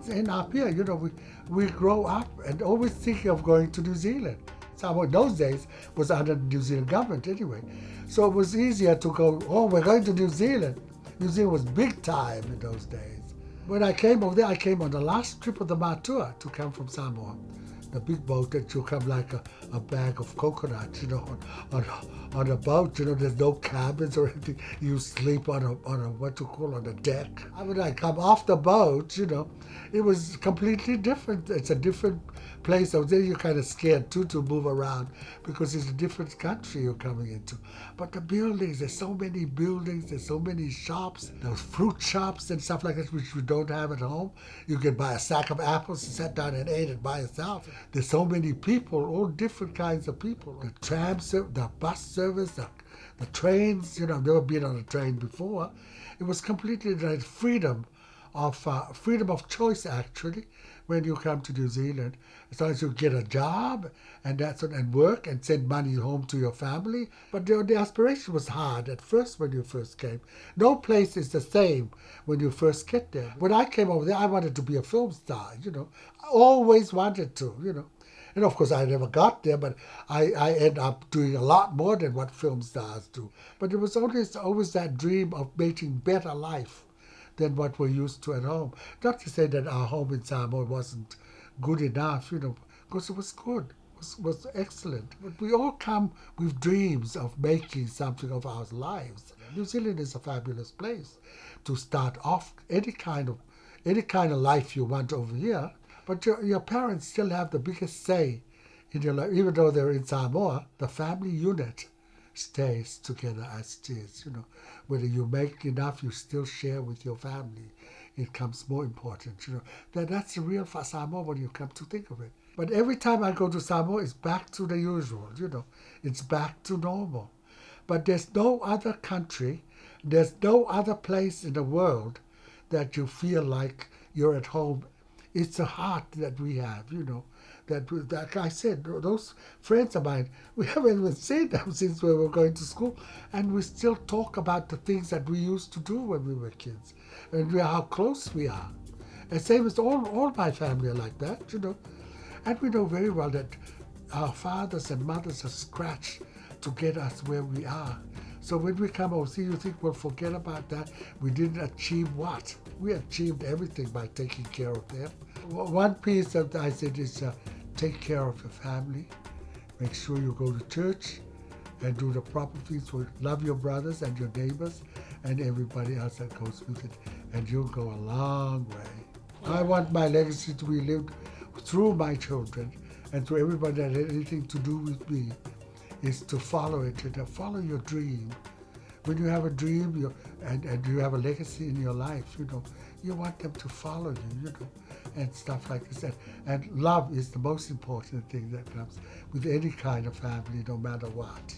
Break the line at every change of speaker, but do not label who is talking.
And up here, we grow up and always thinking of going to New Zealand. Samoa in those days was under the New Zealand government anyway. So it was easier to go, oh, we're going to New Zealand. New Zealand was big time in those days. When I came over there, I came on the last trip of the Matua to come from Samoa. The big boat that you come like a bag of coconuts, on a boat, there's no cabins or anything. You sleep on a deck. When I come off the boat, it was completely different. It's a different place. So there you're kind of scared too to move around because it's a different country you're coming into. But the buildings, there's so many buildings, there's so many shops, those fruit shops and stuff like that, which we don't have at home. You can buy a sack of apples and sit down and eat it by yourself. There's so many people, all different kinds of people. The tram service, the bus service, the trains, I've never been on a train before. It was completely like freedom of choice, actually, when you come to New Zealand. As long as you get a job and work and send money home to your family. But the aspiration was hard at first when you first came. No place is the same when you first get there. When I came over there, I wanted to be a film star, I always wanted to, And of course, I never got there, but I ended up doing a lot more than what film stars do. But it was always that dream of making better life than what we're used to at home. Not to say that our home in Samoa wasn't good enough, because it was good, was excellent. But we all come with dreams of making something of our lives. New Zealand is a fabulous place to start off any kind of life you want over here. But your parents still have the biggest say in your life, even though they're in Samoa. The family unit stays together as it is. Whether you make enough, you still share with your family. It comes more important. That's the real Samoa when you come to think of it. But every time I go to Samoa, it's back to the usual. It's back to normal. But there's no other country, there's no other place in the world that you feel like you're at home. It's the heart that we have, that like I said, those friends of mine, we haven't even seen them since we were going to school, and we still talk about the things that we used to do when we were kids, and how close we are. And same as all my family are like that, And we know very well that our fathers and mothers have scratched to get us where we are. So when we come overseas, you think, well, forget about that. We didn't achieve what? We achieved everything by taking care of them. One piece that I said is take care of your family. Make sure you go to church and do the proper things. Love your brothers and your neighbors and everybody else that goes with it. And you'll go a long way. I want my legacy to be lived through my children and through everybody that had anything to do with me, is to follow it, to follow your dream. When you have a dream and you have a legacy in your life, you want them to follow you, and stuff like this. And love is the most important thing that comes with any kind of family, no matter what.